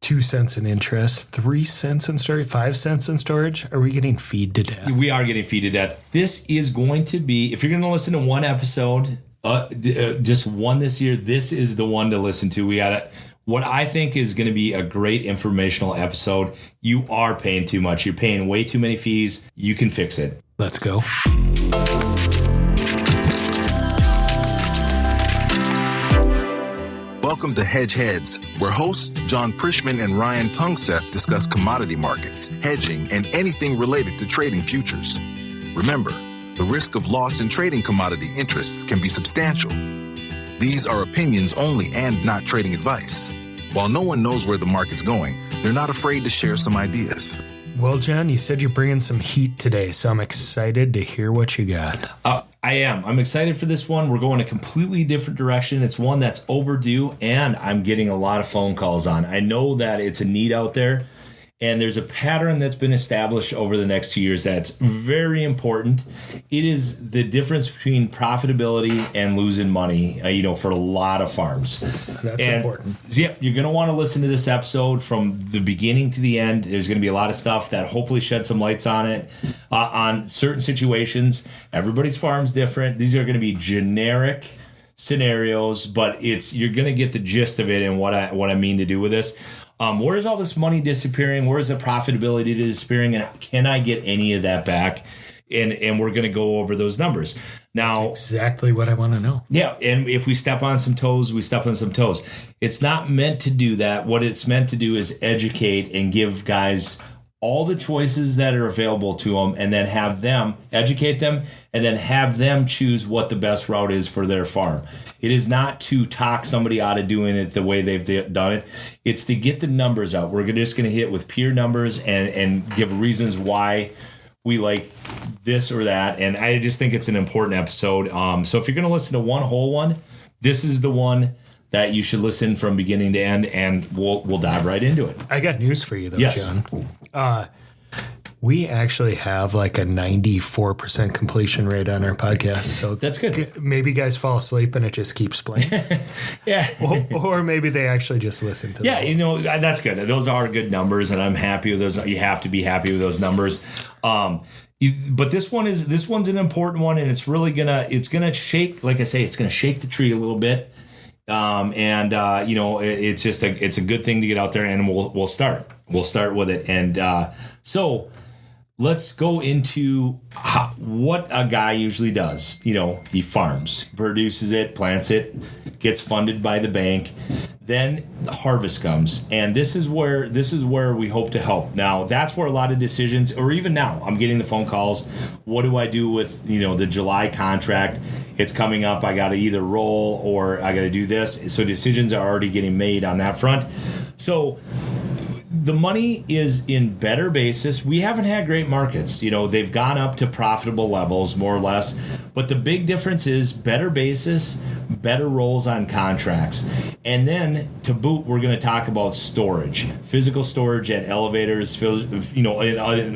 2 cents in interest, 3 cents in storage, 5 cents in storage. Are we getting feed to death? We are getting feed to death. This is going to be, if you're going to listen to one episode, just one this year, this is the one to listen to. We got it. What I think is going to be a great informational episode. You are paying too much. You're paying way too many fees. You can fix it. Let's go. Welcome to Hedge Heads, where hosts Jon Prishman and Ryan Tungseth discuss commodity markets, hedging, and anything related to trading futures. Remember, the risk of loss in trading commodity interests can be substantial. These are opinions only and not trading advice. While no one knows where the market's going, they're not afraid to share some ideas. Well, Jon, you said you're bringing some heat today, so I'm excited to hear what you got. I am. I'm excited for this one. We're going a completely different direction. It's one that's overdue, and I'm getting a lot of phone calls on. I know that it's a need out there, and there's a pattern that's been established over the next 2 years that's very important. It is the difference between profitability and losing money, for a lot of farms. That's important. Yeah, you're going to want to listen to this episode from the beginning to the end. There's going to be a lot of stuff that hopefully shed some lights on it, on certain situations. Everybody's farm's different. These are going to be generic scenarios, but you're going to get the gist of it and what I mean to do with this. Where is all this money disappearing? Where is the profitability disappearing? And can I get any of that back? And we're going to go over those numbers. Now, that's exactly what I want to know. Yeah. And if we step on some toes, we step on some toes. It's not meant to do that. What it's meant to do is educate and give guys all the choices that are available to them, and then have them educate them, and then have them choose what the best route is for their farm. It is not to talk somebody out of doing it the way they've done it. It's to get the numbers out. We're just going to hit with pure numbers and give reasons why we like this or that. And I just think it's an important episode. So if you're going to listen to one whole one, this is the one that you should listen from beginning to end, and we'll dive right into it. I got news for you, though, yes. Jon. We actually have like a 94% completion rate on our podcast. So that's good. Maybe guys fall asleep and it just keeps playing. Yeah. Or maybe they actually just listen to them. Yeah, that's good. Those are good numbers, and I'm happy with those. You have to be happy with those numbers. But this one's an important one, and it's really it's gonna shake, like I say, it's gonna shake the tree a little bit. It's a good thing to get out there, and we'll start with it. And so let's go into what a guy usually does. He farms, produces it, plants it, gets funded by the bank. Then the harvest comes, and this is where we hope to help. Now, that's where a lot of decisions, or even now, I'm getting the phone calls. What do I do with the July contract? It's coming up. I got to either roll or I got to do this. So decisions are already getting made on that front. So the money is in better basis. We haven't had great markets. They've gone up to profitable levels, more or less. But the big difference is better basis, better rolls on contracts. And then to boot, we're going to talk about storage, physical storage at elevators, in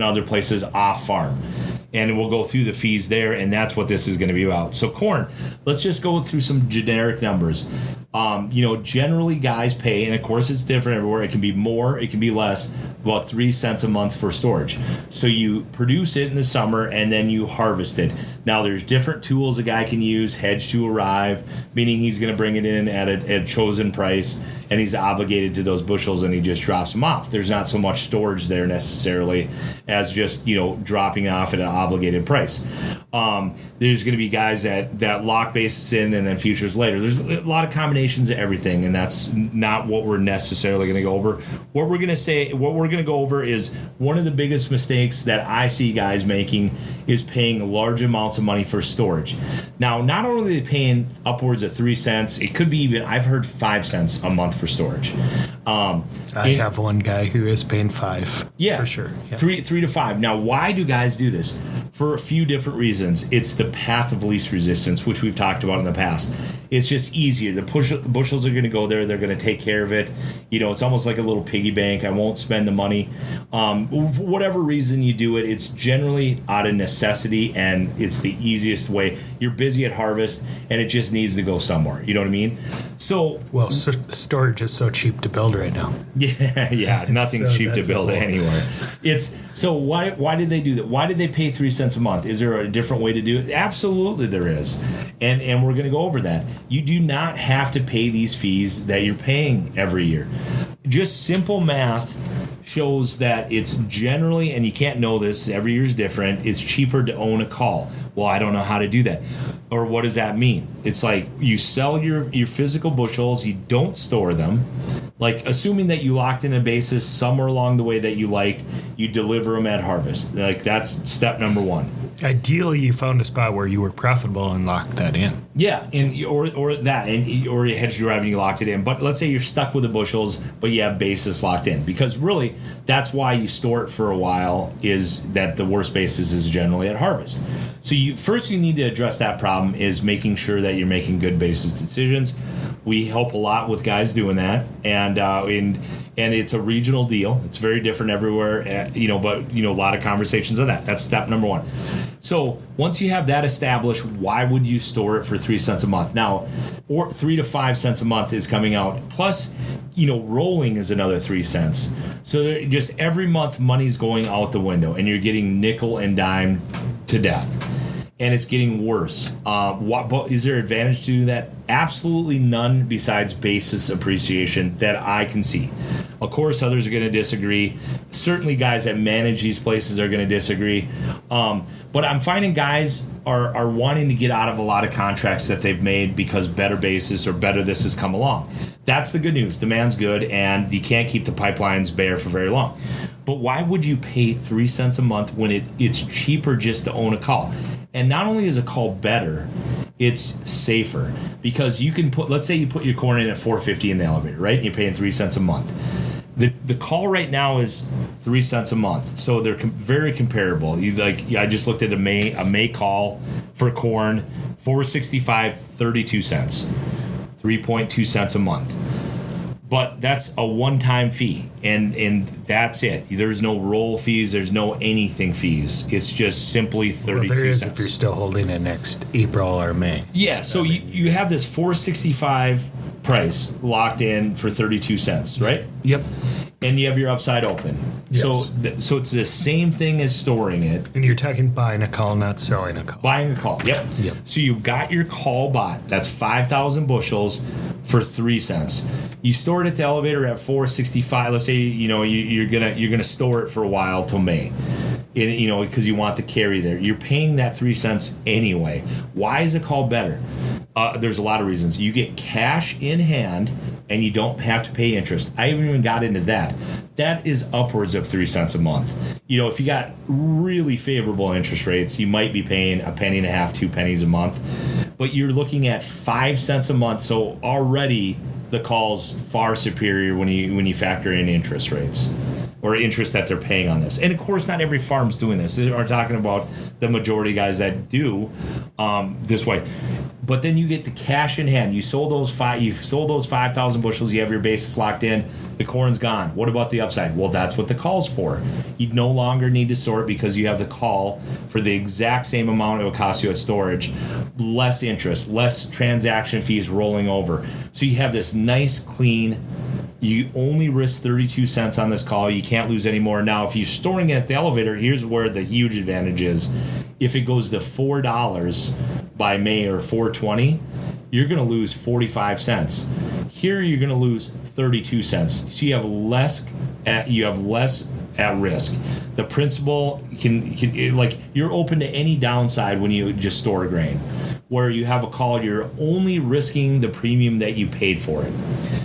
other places off farm. And we'll go through the fees there, and that's what this is going to be about. So corn, let's just go through some generic numbers. Generally guys pay, and of course it's different everywhere. It can be more, it can be less, about 3 cents a month for storage. So you produce it in the summer, and then you harvest it. Now there's different tools a guy can use. Hedge to arrive, meaning he's going to bring it in at a chosen price, and he's obligated to those bushels, and he just drops them off. There's not so much storage there necessarily as just dropping off at an obligated price. There's going to be guys that lock basis in and then futures later. There's a lot of combinations of everything, and that's not what we're necessarily going to go over. What we're going to go over is one of the biggest mistakes that I see guys making is paying large amounts of money for storage. Now, not only are they paying upwards of 3 cents, it could be even, I've heard 5 cents a month for storage. I have one guy who is paying 5. Yeah, for sure. Yeah. 3 to 5. Now, why do guys do this? For a few different reasons. It's the path of least resistance, which we've talked about in the past. It's just easier. The bushels are going to go there. They're going to take care of it. It's almost like a little piggy bank. I won't spend the money. For whatever reason you do it, it's generally out of necessity, and it's the easiest way. You're busy at harvest, and it just needs to go somewhere. You know what I mean? So, well, storage is so cheap to build right now. Yeah, nothing's So cheap to that's build cool. anywhere. So why did they do that? Why did they pay 3 cents a month? Is there a different way to do it? Absolutely there is. And we're going to go over that. You do not have to pay these fees that you're paying every year. Just simple math shows that it's generally, and you can't know this, every year is different, it's cheaper to own a call. Well, I don't know how to do that. Or what does that mean? It's like you sell your physical bushels, you don't store them. Like, assuming that you locked in a basis somewhere along the way that you liked, you deliver them at harvest. Like, that's step number one. Ideally, you found a spot where you were profitable and locked that in. Yeah, or you hedged your revenue, locked it in. But let's say you're stuck with the bushels, but you have basis locked in, because really that's why you store it for a while. Is that the worst basis is generally at harvest. So you need to address that problem, is making sure that you're making good basis decisions. We help a lot with guys doing that, and it's a regional deal. It's very different everywhere, but a lot of conversations on that. That's step number one. So once you have that established, why would you store it for 3 cents a month? Now, or 3 to 5 cents a month is coming out. Plus, rolling is another 3 cents. So just every month, money's going out the window, and you're getting nickel and dime to death. And it's getting worse. But is there advantage to do that? Absolutely none, besides basis appreciation that I can see. Of course, others are going to disagree. Certainly guys that manage these places are going to disagree. But I'm finding guys are wanting to get out of a lot of contracts that they've made because better basis or better this has come along. That's the good news. Demand's good, and you can't keep the pipelines bare for very long. But why would you pay 3 cents a month when it's cheaper just to own a call? And not only is a call better, it's safer, because you can let's say you put your corn in at $4.50 in the elevator, right? And you're paying 3 cents a month. The call right now is 3 cents a month, so they're very comparable. I just looked at a May call for corn, $4.65, 32 cents, 3.2 cents a month. But that's a one-time fee, and that's it. There's no roll fees. There's no anything fees. It's just simply 32 Well, there is cents. if you're still holding it next April or May. Yeah, so you have this $4.65 price locked in for 32 cents, right? Yep. And you have your upside open. Yes. So it's the same thing as storing it. And you're talking buying a call, not selling a call. Buying a call. Yep. So you got your call bought. That's 5,000 bushels for 3 cents. You store it at the elevator at $4.65. Let's say you're gonna store it for a while till May, because you want the carry there. You're paying that 3 cents anyway. Why is a call better? There's a lot of reasons. You get cash in hand, and you don't have to pay interest. I haven't even got into that. That is upwards of 3 cents a month. If you got really favorable interest rates, you might be paying a penny and a half, 2 pennies a month. But you're looking at 5 cents a month, so already the call's far superior when you factor in interest rates, or interest that they're paying on this. And of course, not every farm's doing this. We're talking about the majority guys that do this way. But then you get the cash in hand. You sold those 5,000 bushels. You have your basis locked in. The corn's gone. What about the upside? Well, that's what the call's for. You no longer need to store it because you have the call for the exact same amount it will cost you at storage. Less interest, less transaction fees rolling over. So you have this nice, clean. You only risk 32 cents on this call. You can't lose any more. Now, if you're storing it at the elevator, here's where the huge advantage is. If it goes to $4 by May or $4.20, you're going to lose 45 cents. Here, you're going to lose 32 cents. So you have less at risk. The principal can you're open to any downside when you just store grain. Where you have a call, you're only risking the premium that you paid for it.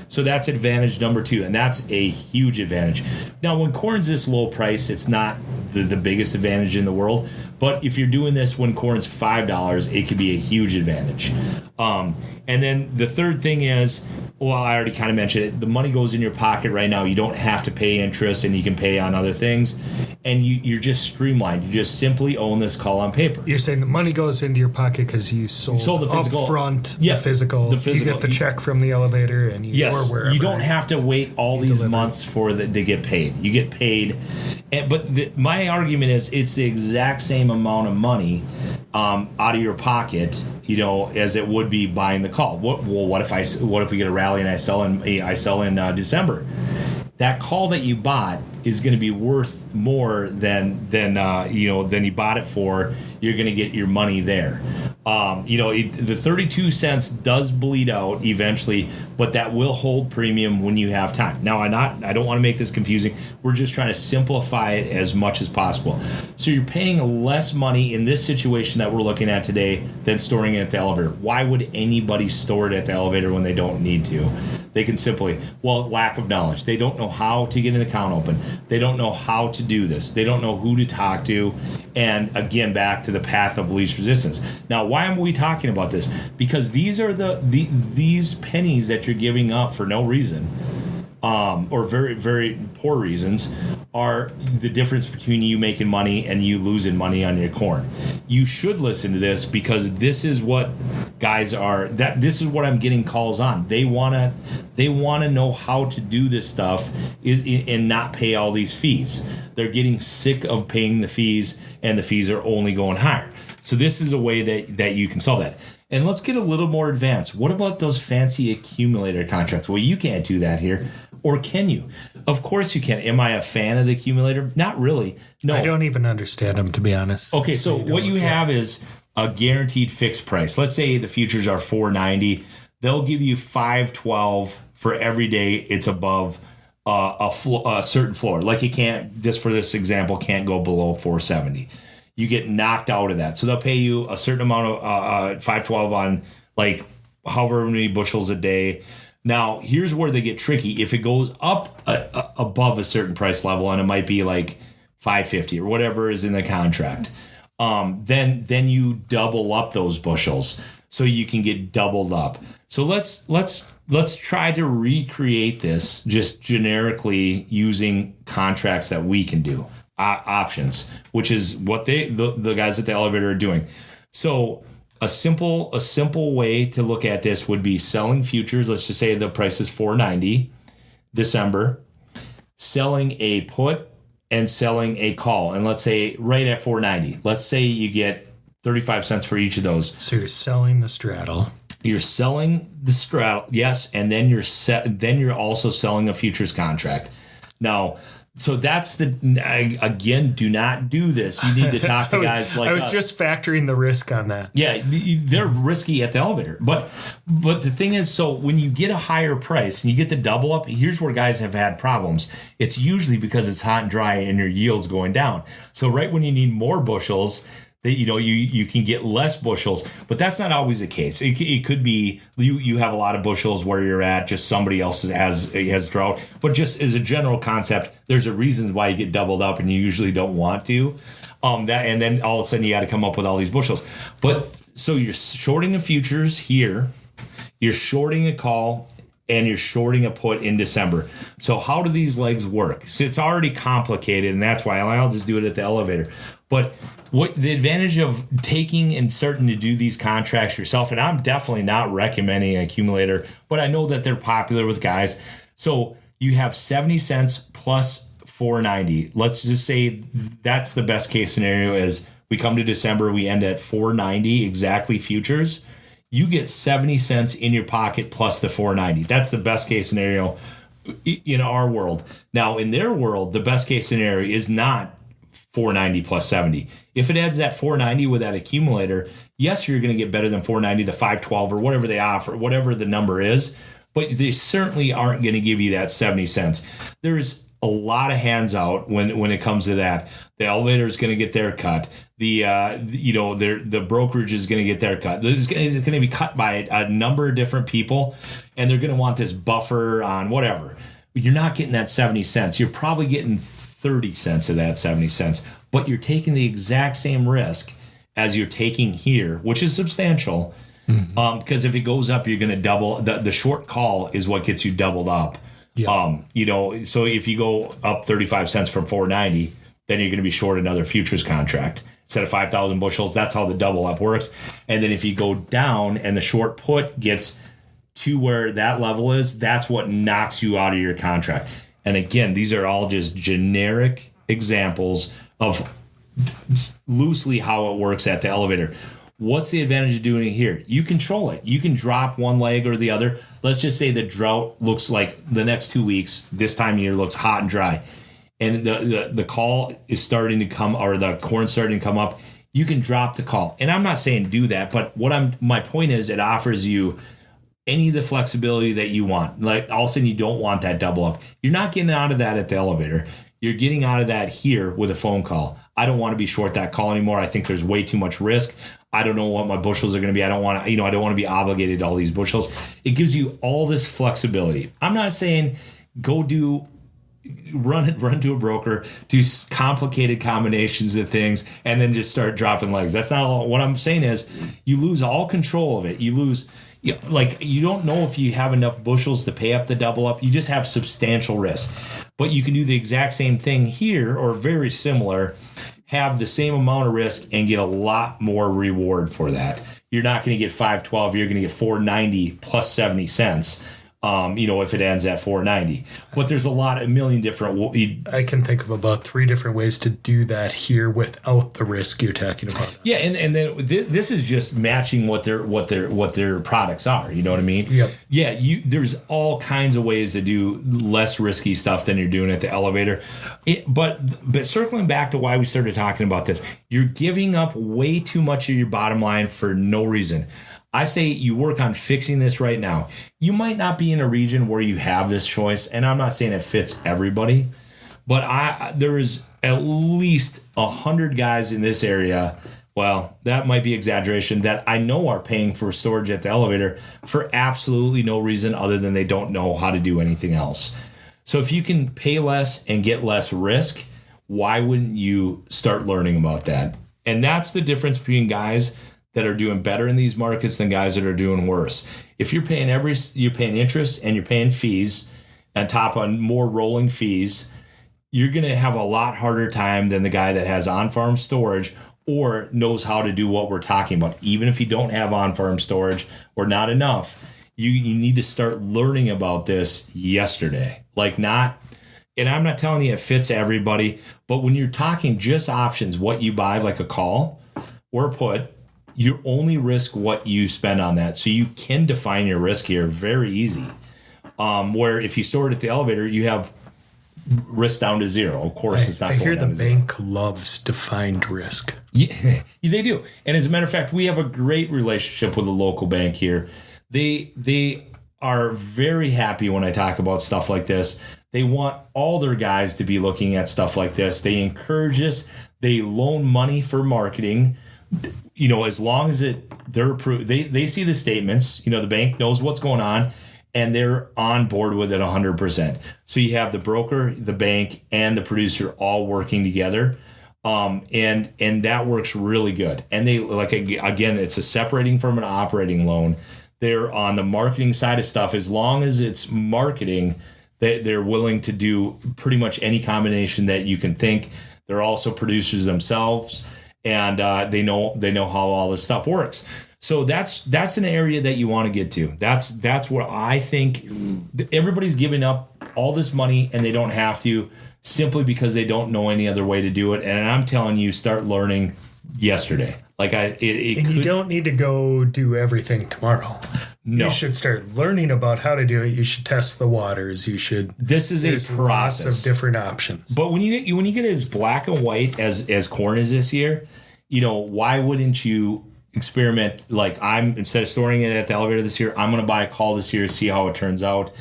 So that's advantage number 2, and that's a huge advantage. Now, when corn's this low price, it's not the biggest advantage in the world, But if you're doing this when corn's $5, it could be a huge advantage. And then the third thing is, well, I already kind of mentioned it. The money goes in your pocket right now. You don't have to pay interest, and you can pay on other things. And you're just streamlined. You just simply own this call on paper. You're saying the money goes into your pocket because you sold the physical up front, yeah, the physical. You get the check from the elevator, and or wherever. You don't have to wait all these months to get paid. You get paid. But my argument is it's the exact same amount of money out of your pocket, as it would be buying the call. What if we get a rally and I sell in December? That call that you bought is going to be worth more than you bought it for. You're going to get your money there. The 32 cents does bleed out eventually, but that will hold premium when you have time. Now, I don't want to make this confusing. We're just trying to simplify it as much as possible. So you're paying less money in this situation that we're looking at today than storing it at the elevator. Why would anybody store it at the elevator when they don't need to? They can simply, lack of knowledge. They don't know how to get an account open. They don't know how to do this. They don't know who to talk to. And again, back to the path of least resistance. Now, why am we talking about this? Because these are these pennies that you're giving up for no reason, or very, very poor reasons, are the difference between you making money and you losing money on your corn. You should listen to this because this is what guys are. This is what I'm getting calls on. They wanna know how to do this stuff and not pay all these fees. They're getting sick of paying the fees, and the fees are only going higher. So this is a way that you can solve that. And let's get a little more advanced. What about those fancy accumulator contracts? Well, you can't do that here. Or can you? Of course you can. Am I a fan of the accumulator? Not really. No. I don't even understand them, to be honest. Okay, so what you have is a guaranteed fixed price. Let's say the futures are $4.90. They'll give you $5.12 for every day it's above a certain floor. Like you can't, just for this example, can't go below $4.70. You get knocked out of that. So they'll pay you a certain amount of $5.12 on like however many bushels a day. Now, here's where they get tricky. If it goes up above a certain price level, and it might be like $5.50 or whatever is in the contract, then you double up those bushels so you can get doubled up. So let's try to recreate this just generically using contracts that we can do, options, which is what the guys at the elevator are doing. So a simple way to look at this would be selling futures. Let's just say the price is $4.90 December, selling a put and selling a call. And let's say right at $4.90, let's say you get 35 cents for each of those. So you're selling the straddle. You're selling the straddle, yes, and then you're also selling a futures contract. Now, so that's again, do not do this. You need to talk to guys like us. I was just factoring the risk on that. Yeah, they're risky at the elevator. But the thing is, so when you get a higher price and you get the double up, here's where guys have had problems. It's usually because it's hot and dry and your yield's going down. So right when you need more bushels, that you can get less bushels, but that's not always the case. It could be you have a lot of bushels where you're at, just somebody else has drought. But just as a general concept, there's a reason why you get doubled up, and you usually don't want to. And then all of a sudden you got to come up with all these bushels. But so you're shorting a futures here, you're shorting a call, and you're shorting a put in December. So how do these legs work? So it's already complicated, and that's why I'll just do it at the elevator. But what the advantage of taking and starting to do these contracts yourself, and I'm definitely not recommending an accumulator, but I know that they're popular with guys. So you have 70 cents plus $4.90. Let's just say that's the best case scenario is we come to December, we end at $4.90 exactly futures. You get 70 cents in your pocket plus the $4.90. That's the best case scenario in our world. Now, in their world, the best case scenario is not $4.90 plus 70. If it adds that $4.90 with that accumulator, yes, you're going to get better than $4.90, the $5.12 or whatever they offer, whatever the number is, but they certainly aren't going to give you that 70 cents. There's a lot of hands out when it comes to that. The elevator is going to get their cut. The brokerage is going to get their cut. It's going to be cut by a number of different people, and they're going to want this buffer on whatever. you're not getting that 70 cents. You're probably getting 30 cents of that 70 cents, but you're taking the exact same risk as you're taking here, which is substantial. Because if it goes up, you're going to double. The short call is what gets you doubled up. Yeah. So if you go up 35 cents from 490, then you're going to be short another futures contract. Instead of 5,000 bushels, that's how the double up works. And then if you go down and the short put gets to where that level is, that's what knocks you out of your contract. And again, these are all just generic examples of loosely how it works at the elevator. What's the advantage of doing it here? You control it. You can drop one leg or the other. Let's just say the drought looks like the next 2 weeks, this time of year looks hot and dry. And the call is starting to come, or the corn's starting to come up. You can drop the call. And I'm not saying do that, but my point is it offers you any of the flexibility that you want. Like all of a sudden you don't want that double up. You're not getting out of that at the elevator. You're getting out of that here with a phone call. I don't want to be short that call anymore. I think there's way too much risk. I don't know what my bushels are going to be. I don't want to be obligated to all these bushels. It gives you all this flexibility. I'm not saying go run to a broker, do complicated combinations of things, and then just start dropping legs. That's not all. What I'm saying is you lose all control of it. You lose, you don't know if you have enough bushels to pay up the double up. You just have substantial risk. But you can do the exact same thing here, or very similar, have the same amount of risk and get a lot more reward for that. You're not going to get 512. You're going to get 490 plus 70 cents. If it ends at 490, but there's a million different. I can think of about 3 different ways to do that here without the risk you're talking about. Yeah, and then this is just matching what their products are. You know what I mean? Yep. Yeah. There's all kinds of ways to do less risky stuff than you're doing at the elevator. But circling back to why we started talking about this, you're giving up way too much of your bottom line for no reason. I say you work on fixing this right now. You might not be in a region where you have this choice, and I'm not saying it fits everybody, but there is at least 100 guys in this area, well, that might be exaggeration, that I know are paying for storage at the elevator for absolutely no reason other than they don't know how to do anything else. So if you can pay less and get less risk, why wouldn't you start learning about that? And that's the difference between guys that are doing better in these markets than guys that are doing worse. If you're paying interest and you're paying fees on top on more rolling fees, you're going to have a lot harder time than the guy that has on-farm storage or knows how to do what we're talking about. Even if you don't have on-farm storage or not enough, you need to start learning about this yesterday. And I'm not telling you it fits everybody, but when you're talking just options, what you buy, like a call or a put, you only risk what you spend on that. So you can define your risk here very easy. Where if you store it at the elevator, you have risk down to zero. Of course, it's not going down to zero. I hear the bank loves defined risk. Yeah, they do. And as a matter of fact, we have a great relationship with a local bank here. They are very happy when I talk about stuff like this. They want all their guys to be looking at stuff like this. They encourage us. They loan money for marketing. As long as they're approved, they see the statements, the bank knows what's going on and they're on board with it 100%. So you have the broker, the bank, and the producer all working together. And that works really good. And they, again, it's a separating from an operating loan. They're on the marketing side of stuff. As long as it's marketing, they're willing to do pretty much any combination that you can think. They're also producers themselves. And they know how all this stuff works. So that's an area that you want to get to. That's what I think. Everybody's giving up all this money and they don't have to, simply because they don't know any other way to do it. And I'm telling you, start learning yesterday. You don't need to go do everything tomorrow. No. You should start learning about how to do it. You should test the waters. This is a process. Lots of different options. But when you get as black and white as corn is this year, why wouldn't you experiment? Instead of storing it at the elevator this year, I'm going to buy a call this year, see how it turns out.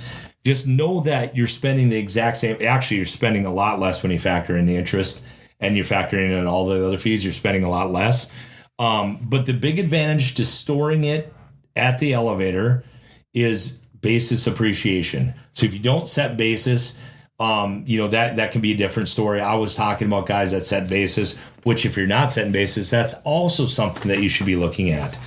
Just know that you're spending the exact same. Actually, you're spending a lot less when you factor in the interest and you're factoring in all the other fees. You're spending a lot less. But the big advantage to storing it at the elevator is basis appreciation. So if you don't set basis, that can be a different story. I was talking about guys that set basis, which if you're not setting basis, that's also something that you should be looking at,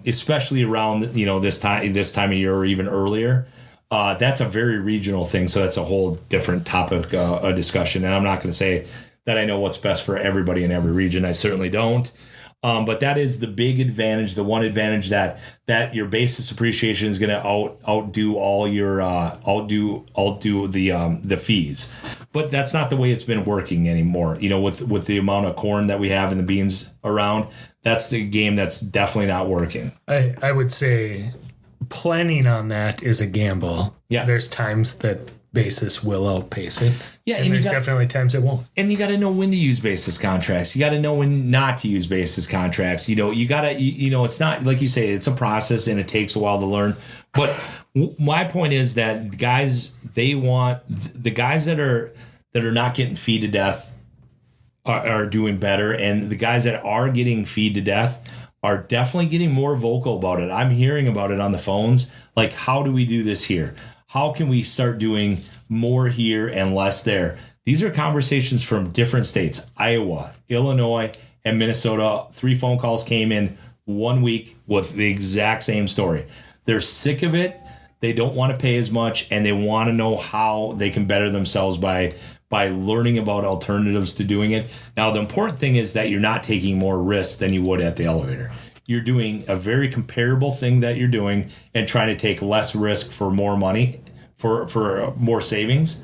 especially around this time of year or even earlier. That's a very regional thing, so that's a whole different topic, a discussion. And I'm not going to say that I know what's best for everybody in every region. I certainly don't. But that is the big advantage, the one advantage that your basis appreciation is going to outdo all your outdo the fees. But that's not the way it's been working anymore. With the amount of corn that we have and the beans around, that's the game that's definitely not working. I would say planning on that is a gamble. Yeah. There's times that basis will outpace it. Yeah, and there's definitely times it won't. And you got to know when to use basis contracts. You got to know when not to use basis contracts. You got to, it's not like you say, it's a process and it takes a while to learn. But my point is that the guys that are not getting feed to death are doing better, and the guys that are getting feed to death are definitely getting more vocal about it. I'm hearing about it on the phones. Like, how do we do this here? How can we start doing more here and less there? These are conversations from different states: Iowa, Illinois, and Minnesota. 3 phone calls came in 1 week with the exact same story. They're sick of it. They don't want to pay as much, and they want to know how they can better themselves by learning about alternatives to doing it. Now, the important thing is that you're not taking more risk than you would at the elevator. You're doing a very comparable thing that you're doing and trying to take less risk for more money, for more savings.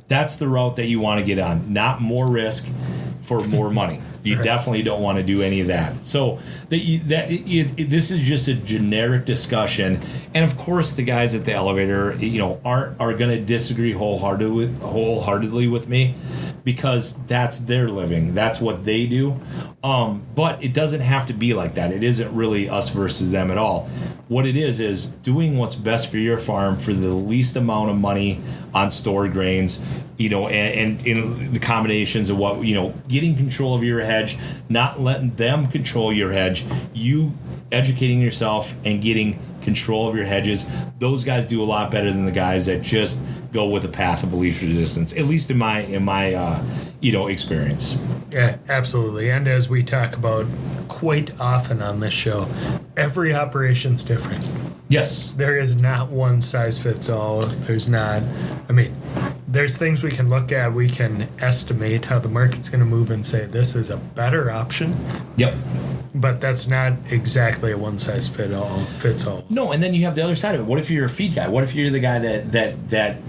That's the route that you want to get on, not more risk for more money. You definitely don't want to do any of that. So this is just a generic discussion, and of course, the guys at the elevator, are going to disagree wholeheartedly with me, because that's their living, that's what they do. But it doesn't have to be like that. It isn't really us versus them at all. What it is doing what's best for your farm for the least amount of money on stored grains, and in the combinations of what, getting control of your hedge, not letting them control your hedge, you educating yourself and getting control of your hedges. Those guys do a lot better than the guys that just go with a path of least resistance, at least in my experience. Yeah, absolutely. And as we talk about quite often on this show, every operation's different. Yes. There is not one size fits all. There's things we can look at. We can estimate how the market's going to move and say this is a better option. Yep. But that's not exactly a one size fits all. No, and then you have the other side of it. What if you're a feed guy? What if you're the guy that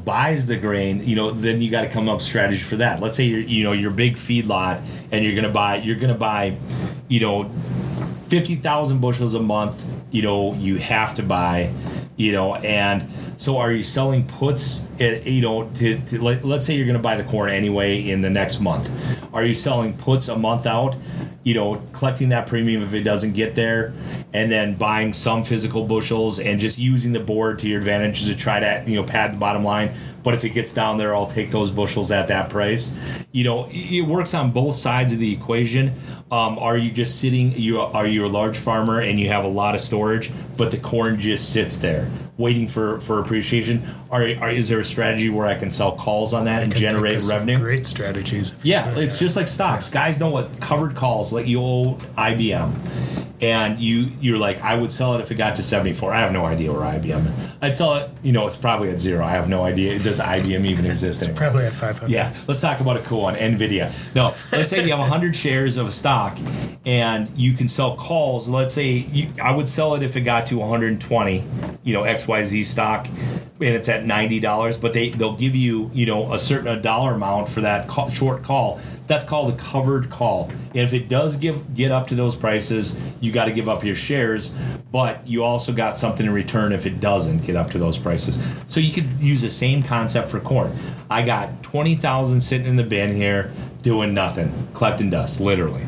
buys the grain? Then you got to come up with strategy for that. Let's say you're a big feed lot and you're gonna buy 50,000 bushels a month. You have to buy, and so are you selling puts? Let's say you're going to buy the corn anyway in the next month. Are you selling puts a month out? Collecting that premium if it doesn't get there, and then buying some physical bushels and just using the board to your advantage to try to pad the bottom line. But if it gets down there, I'll take those bushels at that price. It works on both sides of the equation. Are you just sitting? Are you a large farmer and you have a lot of storage, but the corn just sits there waiting for appreciation? Is there a strategy where I can sell calls on that and generate revenue? Great strategies. Yeah, it's just like stocks. Guys know what covered calls, like you owe IBM. And you're like, I would sell it if it got to 74. I have no idea where IBM is. I'd sell it, it's probably at 0. I have no idea. Does IBM even exist anymore? It's probably at 500. Yeah, let's talk about a cool one, NVIDIA. No, let's say you have 100 shares of a stock and you can sell calls. Let's say I would sell it if it got to 120, XYZ stock, and it's at $90, but they'll give you, a dollar amount for that short call. That's called a covered call. And if it does get up to those prices, you got to give up your shares, but you also got something in return if it doesn't get up to those prices. So you could use the same concept for corn. I got 20,000 sitting in the bin here doing nothing, collecting dust, literally.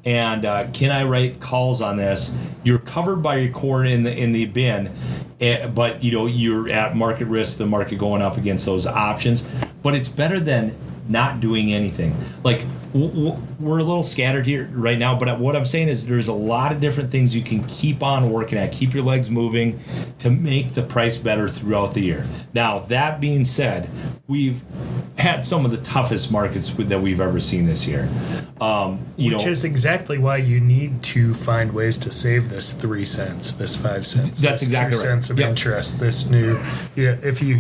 And can I write calls on this? You're covered by your corn in the bin, but you're at market risk, the market going up against those options. But it's better than not doing anything. Like, we're a little scattered here right now, but what I'm saying is there's a lot of different things you can keep on working at, keep your legs moving to make the price better throughout the year. Now, that being said, we've had some of the toughest markets that we've ever seen this year. Which is exactly why you need to find ways to save this 3 cents, this 5 cents. That's exactly 2 right. cents of interest, this new, if you,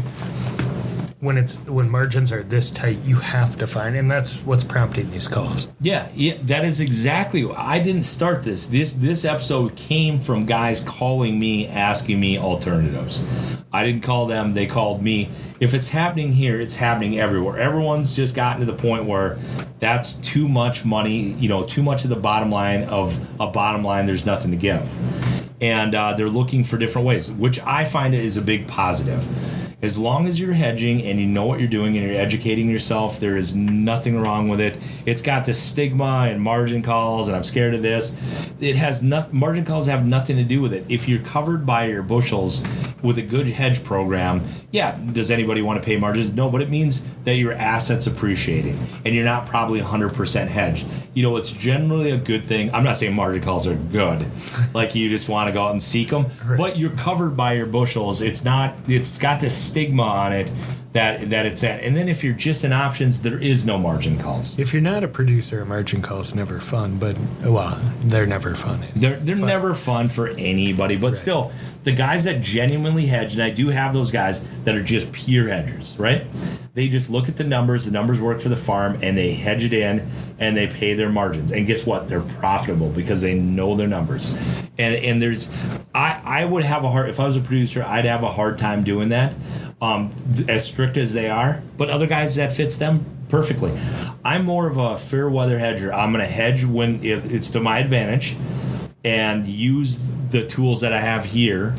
when margins are this tight, you have to find, and that's what's prompting these calls. Yeah, that is exactly. I didn't start this. This episode came from guys calling me, asking me alternatives. I didn't call them; they called me. If it's happening here, it's happening everywhere. Everyone's just gotten to the point where that's too much money. Too much of the bottom line of a bottom line. There's nothing to give, and they're looking for different ways, which I find is a big positive. As long as you're hedging and you know what you're doing and you're educating yourself, there is nothing wrong with it. It's got this stigma and margin calls, and I'm scared of this. It has margin calls have nothing to do with it. If you're covered by your bushels with a good hedge program, does anybody want to pay margins? No, but it means that your asset's appreciating and you're not probably 100% hedged. It's generally a good thing. I'm not saying margin calls are good, like you just want to go out and seek them, but you're covered by your bushels. It's got this stigma on it that it's at. And then if you're just in options, there is no margin calls. If you're not a producer, margin calls never fun, but they're never fun. They're never fun for anybody, but still, the guys that genuinely hedge, and I do have those guys that are just pure hedgers, right? They just look at the numbers work for the farm, and they hedge it in, and they pay their margins. And guess what? They're profitable because they know their numbers. And I would have if I was a producer, I'd have a hard time doing that, as strict as they are. But other guys, that fits them perfectly. I'm more of a fair weather hedger. I'm going to hedge when it's to my advantage and use the tools that I have here.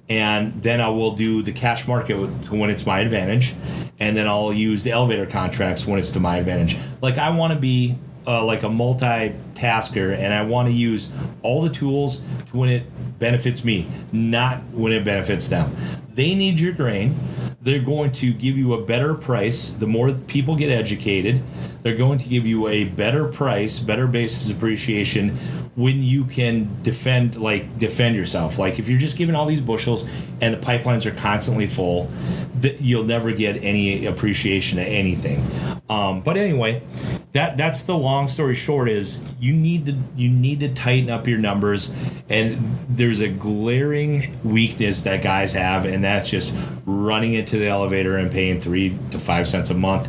And then I will do the cash market when it's my advantage. And then I'll use the elevator contracts when it's to my advantage. Like, I want to be like a multitasker, and I want to use all the tools to when it benefits me, not when it benefits them. They need your grain. They're going to give you a better price. The more people get educated, they're going to give you a better price, better basis appreciation when you can defend yourself. Like, if you're just giving all these bushels and the pipelines are constantly full, you'll never get any appreciation of anything. But anyway, that's the long story short is you need to tighten up your numbers, and there's a glaring weakness that guys have, and that's just running it to the elevator and paying 3 to 5 cents a month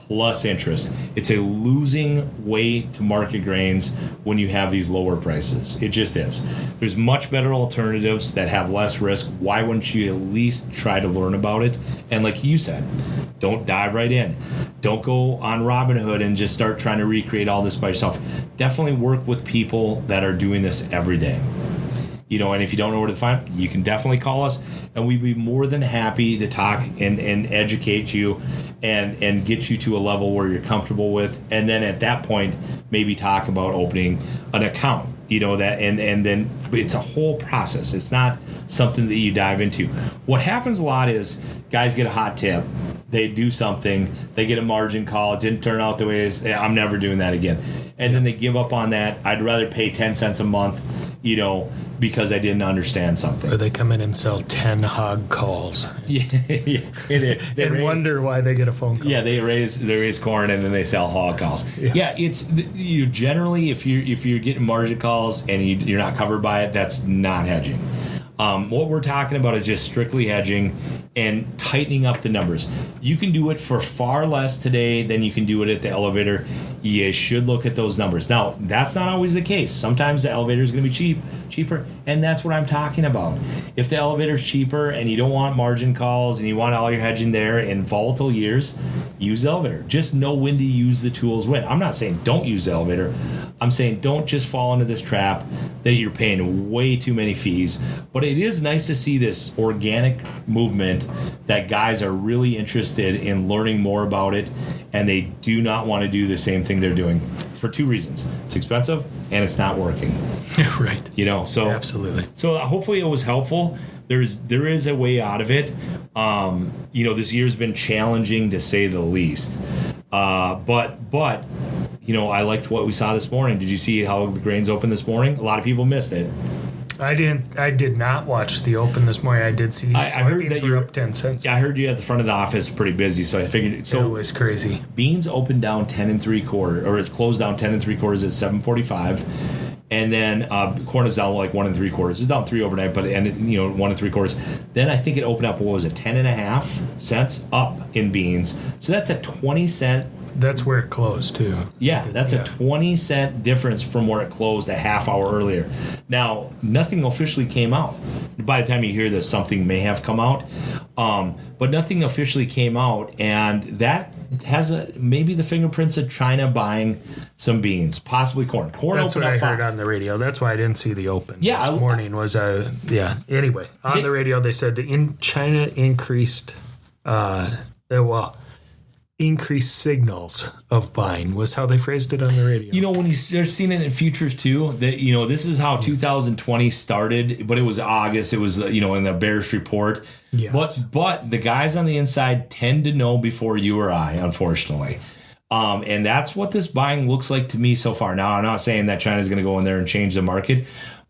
plus interest. It's a losing way to market grains when you have these lower prices. It just is. There's much better alternatives that have less risk. Why wouldn't you at least try to learn about it? And like you said, don't dive right in. Don't go on Robinhood and just start trying to recreate all this by yourself. Definitely work with people that are doing this every day. And if you don't know where to find, you can definitely call us, and we'd be more than happy to talk and educate you and get you to a level where you're comfortable with. And then at that point, maybe talk about opening an account, and then it's a whole process. It's not something that you dive into. What happens a lot is guys get a hot tip. They do something, they get a margin call, it didn't turn out the way I'm never doing that again. And then they give up on that. I'd rather pay 10 cents a month, because I didn't understand something. Or they come in and sell 10 hog calls. And wonder why they get a phone call. Yeah, they raise corn and then they sell hog calls. Yeah, it's generally if you're getting margin calls and you're not covered by it, that's not hedging. What we're talking about is just strictly hedging and tightening up the numbers. You can do it for far less today than you can do it at the elevator. You should look at those numbers. Now, that's not always the case. Sometimes the elevator is going to be cheaper, and that's what I'm talking about. If the elevator is cheaper and you don't want margin calls and you want all your hedging there in volatile years, use the elevator. Just know when to use the tools when. I'm not saying don't use the elevator. I'm saying don't just fall into this trap that you're paying way too many fees. But it is nice to see this organic movement that guys are really interested in learning more about it, and they do not want to do the same thing they're doing for two reasons. It's expensive and it's not working. Right. So absolutely. So hopefully it was helpful. There is a way out of it. This year's been challenging to say the least. But I liked what we saw this morning. Did you see how the grains opened this morning? A lot of people missed it. I did not watch the open this morning. I did see. I heard that you're up 10 cents. Yeah, I heard you at the front of the office pretty busy, so I figured. So it was crazy. Beans opened down 10 3/4, or it closed down 10 3/4 at 7:45, and then corn is down like 1 3/4. It's down 3 overnight, but and 1 3/4. Then I think it opened up. What was it? 10.5 cents up in beans. So that's a 20-cent. That's where it closed too. Yeah, that's a 20-cent difference from where it closed a half hour earlier. Now, nothing officially came out. By the time you hear this, something may have come out, but nothing officially came out, and that has maybe the fingerprints of China buying some beans, possibly corn. That's what I heard on the radio. That's why I didn't see the open. Yeah, this morning was Anyway, on the radio they said China increased. Increased signals of buying was how they phrased it on the radio. When they're seeing it in futures too, that this is how 2020 started, but it was August. It was in the bearish report. Yes. But the guys on the inside tend to know before you or I, unfortunately. And that's what this buying looks like to me so far. Now, I'm not saying that China's going to go in there and change the market,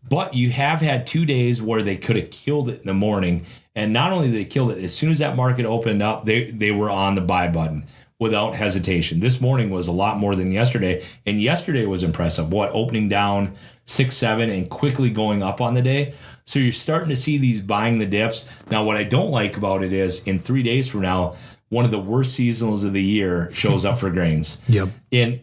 but you have had 2 days where they could have killed it in the morning. And not only did they kill it, as soon as that market opened up, they were on the buy button without hesitation. This morning was a lot more than yesterday, and yesterday was impressive. Opening down 6-7 and quickly going up on the day. So you're starting to see these buying the dips. Now, what I don't like about it is in 3 days from now, one of the worst seasonals of the year shows up for grains. Yep. And,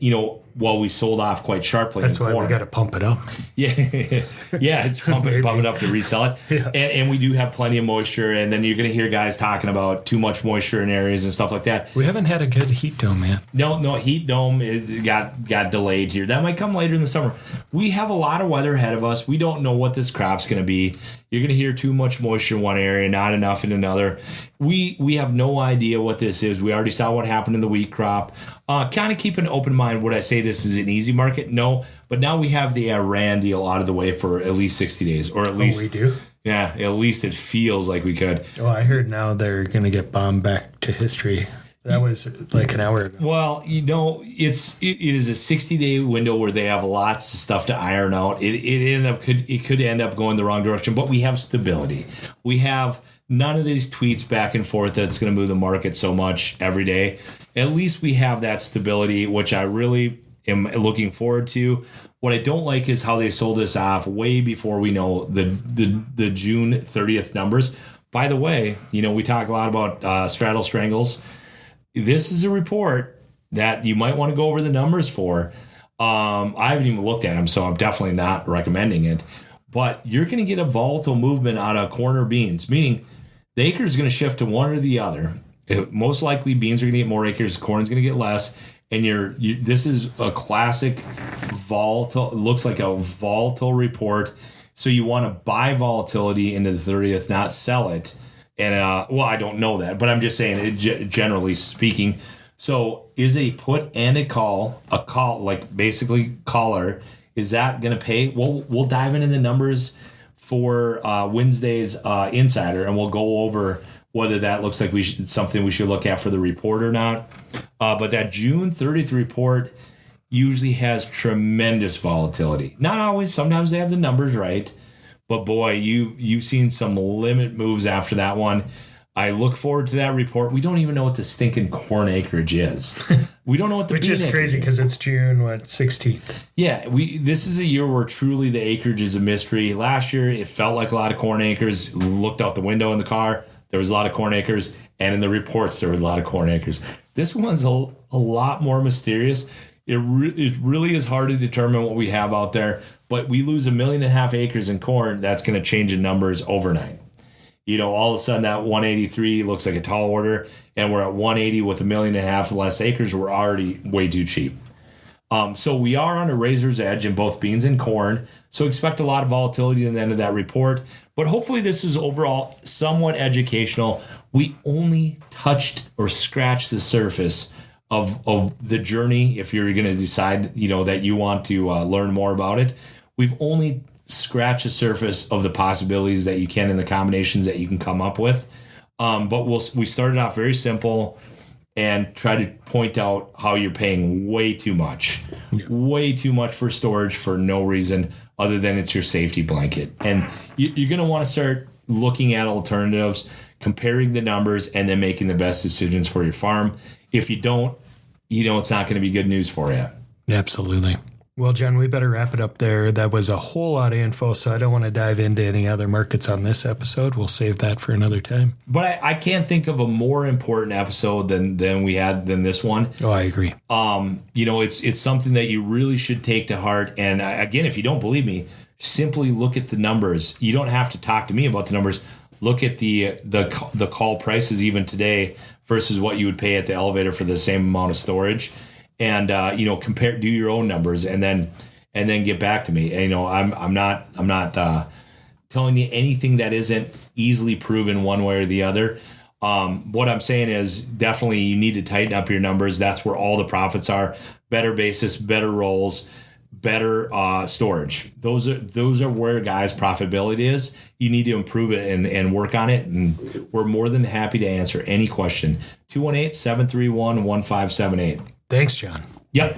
we sold off quite sharply. That's why we got to pump it up. Yeah, it's pump it up to resell it. Yeah. And we do have plenty of moisture. And then you're going to hear guys talking about too much moisture in areas and stuff like that. We haven't had a good heat dome, man. No, heat dome got delayed here. That might come later in the summer. We have a lot of weather ahead of us. We don't know what this crop's going to be. You're going to hear too much moisture in one area, not enough in another. We have no idea what this is. We already saw what happened in the wheat crop. Kind of keep an open mind. Would I say this is an easy market? No. But now we have the Iran deal out of the way for at least 60 days. Or at least. We do? Yeah, at least it feels like we could. Oh, I heard now they're going to get bombed back to history. That was like an hour ago. Well, it is a 60-day window where they have lots of stuff to iron out. It could end up going the wrong direction, but we have stability. We have none of these tweets back and forth that's going to move the market so much every day. At least we have that stability, which I really am looking forward to. What I don't like is how they sold this off way before we know the June 30th numbers. By the way, we talk a lot about straddle strangles. This is a report that you might want to go over the numbers for. I haven't even looked at them, so I'm definitely not recommending it. But you're going to get a volatile movement out of corn or beans, meaning the acre is going to shift to one or the other. Most likely, beans are going to get more acres, corn is going to get less. And this is a classic volatile. It looks like a volatile report. So you want to buy volatility into the 30th, not sell it. And I don't know that, but I'm just saying generally speaking. So is a put and a call like basically caller, is that going to pay? We'll dive into the numbers for Wednesday's Insider, and we'll go over whether that looks like something we should look at for the report or not. But that June 30th report usually has tremendous volatility. Not always. Sometimes they have the numbers right. But boy, you've seen some limit moves after that one. I look forward to that report. We don't even know what the stinking corn acreage is. We don't know what the which is crazy because it's June 16th. Yeah, this is a year where truly the acreage is a mystery. Last year, it felt like a lot of corn acres. Looked out the window in the car, there was a lot of corn acres, and in the reports there was a lot of corn acres. This one's a lot more mysterious. It really is hard to determine what we have out there. But we lose 1.5 million acres in corn, that's going to change the numbers overnight. All of a sudden that 183 looks like a tall order, and we're at 180 with 1.5 million less acres. We're already way too cheap. So we are on a razor's edge in both beans and corn. So expect a lot of volatility in the end of that report. But hopefully this is overall somewhat educational. We only touched or scratched the surface of the journey. If you're going to decide, that you want to learn more about it. We've only scratched the surface of the possibilities that you can and the combinations that you can come up with. But we started off very simple. and try to point out how you're paying way too much for storage for no reason other than it's your safety blanket. And you're going to want to start looking at alternatives, comparing the numbers, and then making the best decisions for your farm. If you don't, it's not going to be good news for you. Absolutely. Well, John, we better wrap it up there. That was a whole lot of info, so I don't want to dive into any other markets on this episode. We'll save that for another time. But I can't think of a more important episode than this one. Oh, I agree. It's something that you really should take to heart. And again, if you don't believe me, simply look at the numbers. You don't have to talk to me about the numbers. Look at the call prices even today versus what you would pay at the elevator for the same amount of storage. And do your own numbers, and then get back to me. And, I'm not telling you anything that isn't easily proven one way or the other. What I'm saying is definitely you need to tighten up your numbers. That's where all the profits are. Better basis, better rolls, better storage. Those are where guys' profitability is. You need to improve it and work on it. And we're more than happy to answer any question. 218-731-1578. Thanks, John. Yep.